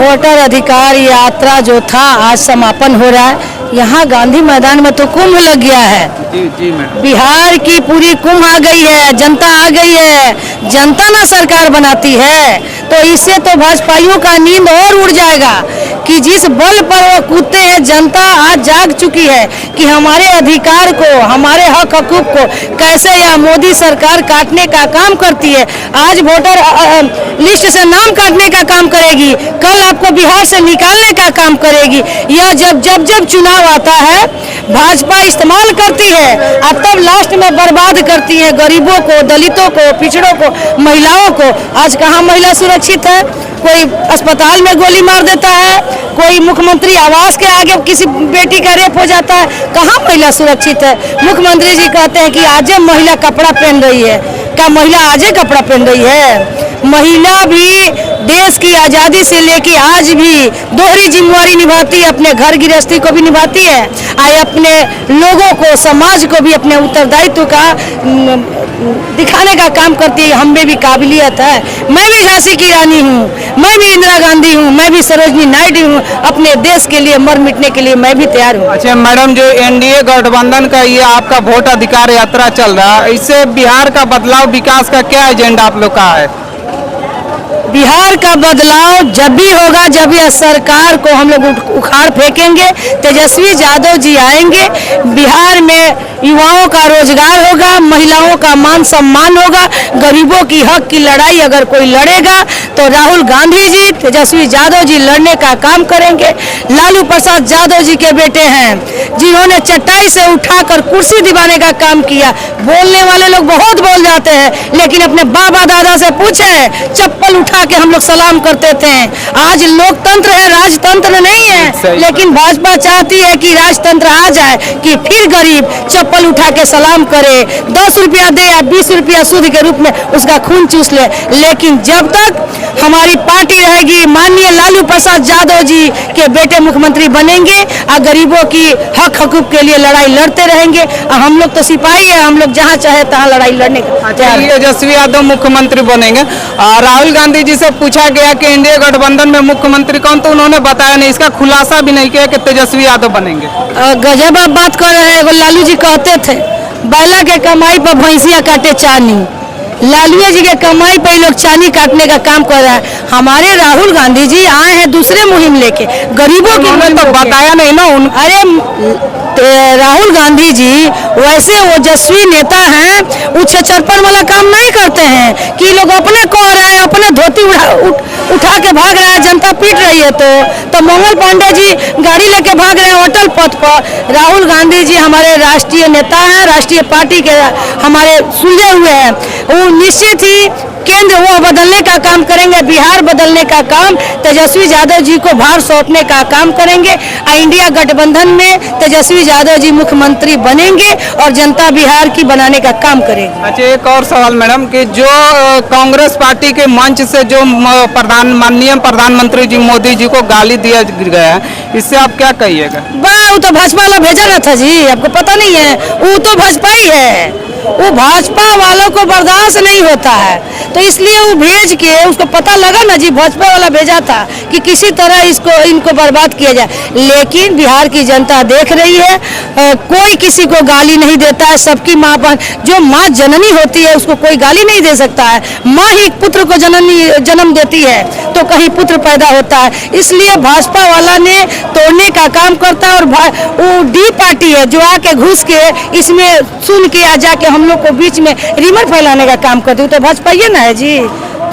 Voter अधिकार यात्रा जो था आज समापन हो रहा है। यहाँ गांधी मैदान में तो कुंभ लग गया है। जी मैडम। बिहार की पूरी कुंभ आ गई है, जनता आ गई है। जनता ना सरकार बनाती है तो इससे तो भाजपाइयों का नींद और उड़ जाएगा कि जिस बल पर वो कूदते हैं। जनता आज जाग चुकी है कि हमारे अधिकार को, हमारे हक हकूक को कैसे यह मोदी सरकार काटने का काम करती है। आज वोटर लिस्ट से नाम काटने का काम करेगी, कल आपको बिहार से निकालने का काम करेगी। यह जब चुनाव आता है भाजपा इस्तेमाल करती है और तब लास्ट में बर्बाद करती है गरीबों को, दलितों को, पिछड़ों को, महिलाओं को। आज कहाँ महिला सुरक्षित है? कोई अस्पताल में गोली मार देता है, कोई मुख्यमंत्री आवास के आगे किसी बेटी का रेप हो जाता है। कहाँ महिला सुरक्षित है? मुख्यमंत्री जी कहते हैं कि आज महिला कपड़ा पहन रही है। क्या महिला आज कपड़ा पहन रही है? महिला भी देश की आज़ादी से लेके आज भी दोहरी जिम्मेवारी निभाती है। अपने घर गृहस्थी को भी निभाती है और अपने लोगों को, समाज को भी अपने उत्तरदायित्व का दिखाने का काम करती है। हम में भी काबिलियत है। मैं भी झांसी की रानी हूँ, मैं भी इंदिरा गांधी हूँ, मैं भी सरोजनी नायडू हूँ। अपने देश के लिए मर मिटने के लिए मैं भी तैयार हूँ। अच्छा मैडम, जो एनडीए गठबंधन का ये आपका वोट अधिकार यात्रा चल रहा है, इससे बिहार का बदलाव, विकास का क्या एजेंडा आप लोग का है? बिहार का बदलाव जब भी होगा जब यह सरकार को हम लोग उखाड़ फेंकेंगे। तेजस्वी यादव जी आएंगे, बिहार में युवाओं का रोजगार होगा, महिलाओं का मान सम्मान होगा, गरीबों की हक की लड़ाई अगर कोई लड़ेगा तो राहुल गांधी जी, तेजस्वी यादव जी लड़ने का काम करेंगे। लालू प्रसाद यादव जी के बेटे हैं जिन्होंने चटाई से उठाकर कुर्सी दिवाने का काम किया। बोलने वाले लोग बहुत बोल जाते हैं, लेकिन अपने बाबा दादा से पूछे, चप्पल उठा के हम लोग सलाम करते थे। आज लोकतंत्र है, राजतंत्र नहीं है। लेकिन भाजपा चाहती है कि राजतंत्र आ जाए कि फिर गरीब चप्पल उठा के सलाम करे, 10 रुपया दे या 20 रुपया सूद के रूप में उसका खून चूस ले। लेकिन जब तक हमारी पार्टी रहेगी, माननीय लालू प्रसाद यादव जी के बेटे मुख्यमंत्री बनेंगे और गरीबों की हक हकूक के लिए लड़ाई लड़ते रहेंगे। और हम लोग तो सिपाही है, हम लोग जहाँ चाहे तहाँ लड़ाई लड़ने का। तेजस्वी यादव मुख्यमंत्री बनेंगे। राहुल गांधी जी से पूछा गया कि इंडिया गठबंधन में मुख्यमंत्री कौन, तो उन्होंने बताया नहीं, इसका खुलासा भी नहीं किया कि तेजस्वी यादव बनेंगे। गजब आप बात कर रहे हैं। लालू जी कहते थे बैला के कमाई पर भैंसिया काटे चानी। लालू जी के कमाई पर लोग चानी काटने का काम कर रहा है। हमारे राहुल गांधी जी आए हैं दूसरे मुहिम लेके, गरीबों की तो बताया नहीं ना अरे राहुल गांधी जी वैसे ओजस्वी नेता हैं, वो 656 वाला काम नहीं करते हैं कि लोग अपने कह रहे हैं, अपने धोती उठा के भाग रहा है, जनता पीट रही है। तो मंगल पांडे जी गाड़ी लेके भाग रहे हैं अटल पथ पर। राहुल गांधी जी हमारे राष्ट्रीय नेता हैं, राष्ट्रीय पार्टी के हमारे सुलझे हुए हैं। वो निश्चित ही केंद्र वो बदलने का काम करेंगे, बिहार बदलने का काम, तेजस्वी यादव जी को भार सौंपने का काम करेंगे। इंडिया गठबंधन में तेजस्वी यादव जी मुख्यमंत्री बनेंगे और जनता बिहार की बनाने का काम करेगी। अच्छा, एक और सवाल मैडम कि जो कांग्रेस पार्टी के मंच से जो माननीय प्रधानमंत्री जी मोदी जी को गाली दिया गया है, इससे आप क्या कहिएगा? वो तो भाजपा वाला भेजा ना था जी, आपको पता नहीं है? वो तो भाजपा ही है, वो भाजपा वालों को बर्दाश्त नहीं होता है, तो इसलिए वो भेज के उसको पता लगा ना जी भाजपा वाला भेजा था कि किसी तरह इनको बर्बाद किया जाए। लेकिन बिहार की जनता देख रही है, कोई किसी को गाली नहीं देता है। सबकी माँ पर जो माँ जननी होती है उसको कोई गाली नहीं दे सकता है। माँ ही पुत्र को जन्म देती है तो कहीं पुत्र पैदा होता है। इसलिए भाजपा वाला ने तोड़ने का काम करता है। और वो डी पार्टी है जो आके घुस के इसमें सुन के आ जाके हम लोग को बीच में रिमर फैलाने का काम करती है। तो भाजपा ये ना है जी,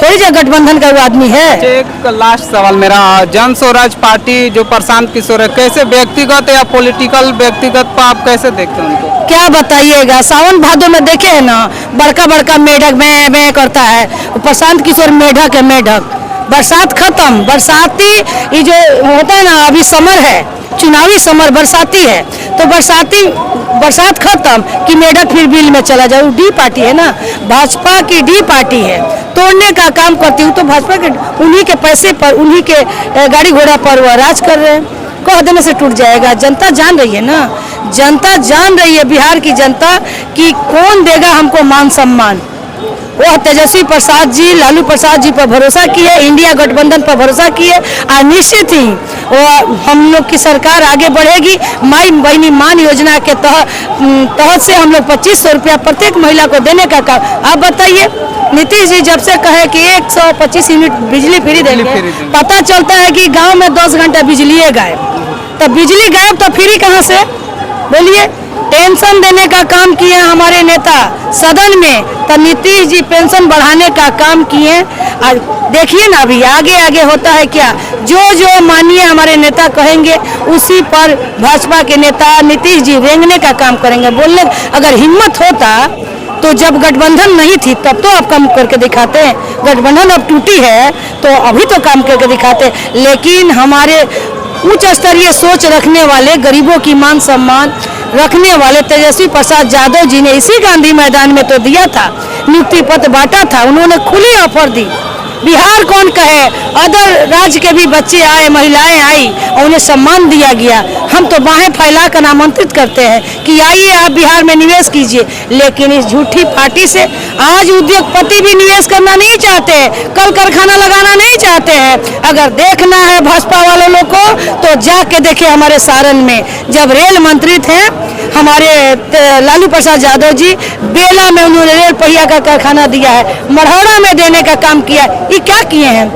थोड़ी जो गठबंधन का वो आदमी है। एक लास्ट सवाल मेरा, जन स्वराज पार्टी जो प्रशांत किशोर है, कैसे व्यक्तिगत या पॉलिटिकल व्यक्तिगत पर आप कैसे देखते हैं उनको? क्या बताइएगा, सावन भादो में देखे है ना, बड़का बड़का मेढक में करता है। प्रशांत किशोर मेढक है, मेढक। बरसात खत्म, बरसाती ये जो होता है ना, अभी समर है, चुनावी समर, बरसाती है, तो बरसात खत्म कि मेढक फिर बिल में चला जाए। डी पार्टी है ना, भाजपा की डी पार्टी है, तोड़ने का काम करती हूँ। तो भाजपा के उन्हीं के पैसे पर, उन्हीं के गाड़ी घोड़ा पर वह राज कर रहे हैं। कह देने से टूट जाएगा। जनता जान रही है ना, जनता जान रही है, बिहार की जनता कि कौन देगा हमको मान सम्मान। वह तेजस्वी प्रसाद जी, लालू प्रसाद जी पर भरोसा किए, इंडिया गठबंधन पर भरोसा किए और निश्चित ही वो हम लोग की सरकार आगे बढ़ेगी। माई बहनी मान योजना के तहत से हम लोग 2500 रुपया प्रत्येक महिला को देने का काम। आप बताइए, नीतीश जी जब से कहे कि 125 यूनिट बिजली फ्री देंगे, पता चलता है कि गांव में 10 घंटा बिजली गायब। तो बिजली गायब तो फ्री कहाँ से? बोलिए। पेंशन देने का काम किए हमारे नेता सदन में, तो नीतीश जी पेंशन बढ़ाने का काम किए। और देखिए ना अभी आगे आगे होता है क्या, जो मानिए हमारे नेता कहेंगे उसी पर भाजपा के नेता नीतीश जी रेंगने का काम करेंगे। बोलने अगर हिम्मत होता तो जब गठबंधन नहीं थी तब तो आप काम करके दिखाते हैं, गठबंधन अब टूटी है तो अभी तो काम करके दिखाते। लेकिन हमारे उच्च स्तरीय सोच रखने वाले, गरीबों की मान सम्मान रखने वाले तेजस्वी प्रसाद यादव जी ने इसी गांधी मैदान में तो दिया था, नियुक्ति पत्र बांटा था, उन्होंने खुली ऑफर दी। बिहार कौन कहे, अदर राज्य के भी बच्चे आए, महिलाएं आई और उन्हें सम्मान दिया गया। हम तो बाहें फैलाकर आमंत्रित करते हैं कि आइए आप बिहार में निवेश कीजिए। लेकिन इस झूठी पार्टी से आज उद्योगपति भी निवेश करना नहीं चाहते, कल कारखाना लगाना नहीं चाहते हैं। अगर देखना है भाजपा वाले लोग को तो जाके देखे हमारे सारण में, जब रेल मंत्री थे हमारे लालू प्रसाद यादव जी, बेला में उन्होंने रेल पहिया का कारखाना दिया है, मढ़ौरा में देने का काम किया। ये क्या किए हैं?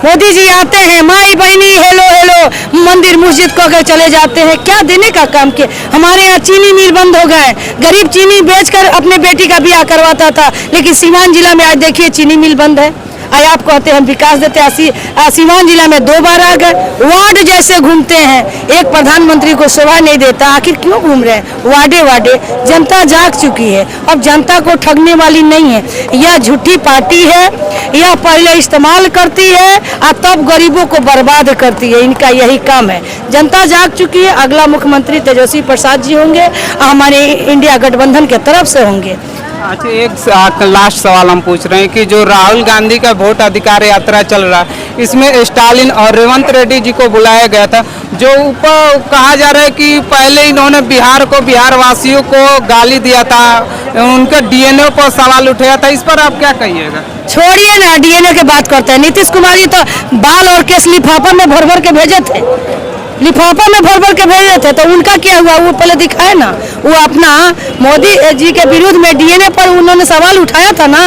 मोदी जी आते हैं, माई बहनी हेलो हेलो, मंदिर मस्जिद को अगर चले जाते हैं, क्या देने का काम किया? हमारे यहाँ चीनी मिल बंद हो गए, गरीब चीनी बेचकर अपने बेटी का ब्याह करवाता था, लेकिन सीवान जिला में आज देखिए चीनी मिल बंद है। आप कहते हैं हम विकास देते हैं, सीवान जिला में 2 बार आ गए, वार्ड जैसे घूमते हैं, एक प्रधानमंत्री को शोभा नहीं देता। आखिर क्यों घूम रहे हैं वार्डे वार्डे? जनता जाग चुकी है, अब जनता को ठगने वाली नहीं है। यह झूठी पार्टी है, यह पहले इस्तेमाल करती है और तब गरीबों को बर्बाद करती है, इनका यही काम है। जनता जाग चुकी है, अगला मुख्यमंत्री तेजस्वी प्रसाद जी होंगे, हमारे इंडिया गठबंधन के तरफ से होंगे। अच्छा, एक लास्ट सवाल हम पूछ रहे हैं कि जो राहुल गांधी का वोट अधिकार यात्रा चल रहा है, इसमें स्टालिन और रेवंत रेड्डी जी को बुलाया गया था, जो ऊपर कहा जा रहा है कि पहले इन्होंने बिहार को, बिहार वासियों को गाली दिया था, उनका डीएनए पर सवाल उठाया था। इस पर आप क्या कहिएगा? छोड़िए ना, डीएनए की बात करते हैं। नीतीश कुमार जी तो बाल और केस लिफाफा में भर भर के भेजे थे, लिफाफा में भर भर के भेजे थे, तो उनका क्या हुआ वो पहले दिखाए ना। वो अपना मोदी जी के विरुद्ध में डीएनए पर उन्होंने सवाल उठाया था ना,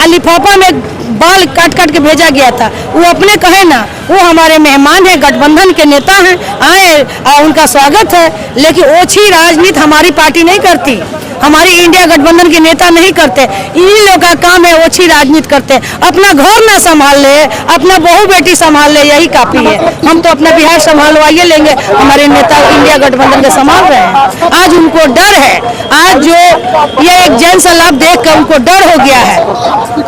और लिफाफा में बाल काट काट के भेजा गया था। वो अपने कहे ना, वो हमारे मेहमान हैं, गठबंधन के नेता हैं, आए और उनका स्वागत है। लेकिन ओछी राजनीति हमारी पार्टी नहीं करती, हमारी इंडिया गठबंधन के नेता नहीं करते। इन्हीं लोगों का काम है ओछी राजनीति करते हैं। अपना घर ना संभाल ले, अपना बहू बेटी संभाल ले, यही काफी है। हम तो अपना बिहार संभालवाइए लेंगे, हमारे नेता इंडिया गठबंधन के संभाल रहे हैं। आज उनको डर है, आज जो ये एक जन सलाह देख कर उनको डर हो गया है।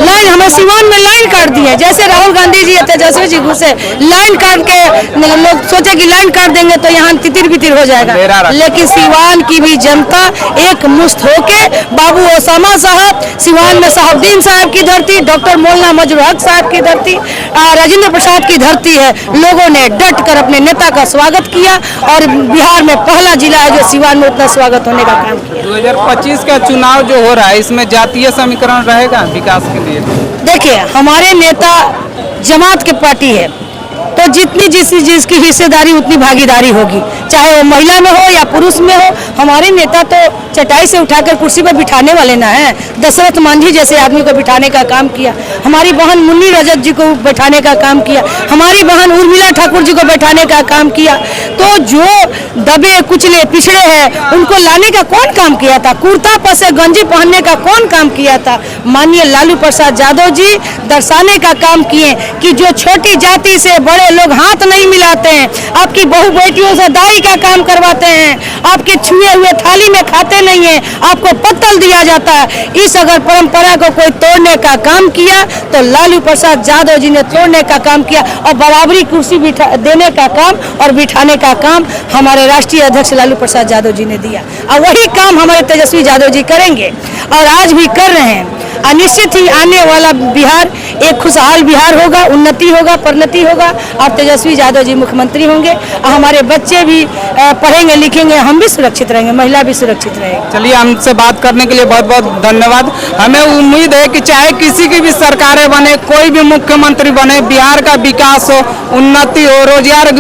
लाइन हमें सिवान में लाइन काट दी है, जैसे राहुल गांधी जी तेजस्वी जी घुसे, लाइन काट के लोग सोचे कि लाइन काट देंगे तो यहाँ तितिर बितिर हो जाएगा। लेकिन सिवान की भी जनता एक मुश्त होके, बाबू ओसामा साहब, सिवान में साहुद्दीन साहब की धरती, डॉक्टर मौलाना मजरूर हक साहब की धरती, राजेंद्र प्रसाद की धरती है। लोगों ने डट कर अपने नेता का स्वागत किया और बिहार में पहला जिला है जो सिवान में उतना स्वागत होने का काम किया। 2025 का चुनाव जो हो रहा है, इसमें जातीय समीकरण रहेगा विकास के लिए? देखिए, हमारे नेता जमात की पार्टी है, तो जितनी जिसकी हिस्सेदारी उतनी भागीदारी होगी, चाहे वो महिला में हो या पुरुष में हो। हमारे नेता तो चटाई से उठाकर कुर्सी पर बिठाने वाले ना हैं, दशरथ मांझी जैसे आदमी को बिठाने का काम किया, हमारी बहन मुन्नी रजत जी को बैठाने का काम किया, हमारी बहन उर्मिला ठाकुर जी को बैठाने का काम किया। तो जो दबे कुचले पिछड़े हैं उनको लाने का कौन काम किया था? कुर्ता पर से गंजी पहनने का कौन काम किया था? माननीय लालू प्रसाद यादव जी दर्शाने का काम किए कि जो छोटी जाति से बड़े लोग हाथ नहीं मिलाते हैं, आपकी बहू बेटियों से दाई का काम करवाते हैं, आपके छुए हुए थाली में खाते नहीं है, आपको पत्तल दिया जाता है। इस अगर परंपरा को कोई तोड़ने का काम किया तो लालू प्रसाद यादव जी ने तोड़ने का काम किया, और बराबरी कुर्सी देने का काम और बिठाने का काम हमारे राष्ट्रीय अध्यक्ष लालू प्रसाद यादव जी ने दिया, और वही काम हमारे तेजस्वी यादव जी करेंगे और आज भी कर रहे हैं। निश्चित ही आने वाला बिहार एक खुशहाल बिहार होगा, उन्नति होगा, प्रगति होगा और तेजस्वी यादव जी मुख्यमंत्री होंगे और हमारे बच्चे भी पढ़ेंगे लिखेंगे, हम भी सुरक्षित रहेंगे, महिला भी सुरक्षित रहेगी। चलिए, हमसे बात करने के लिए बहुत बहुत धन्यवाद। हमें उम्मीद है कि चाहे किसी की भी सरकारें बने, कोई भी मुख्यमंत्री बने, बिहार का विकास हो, उन्नति हो, रोजगार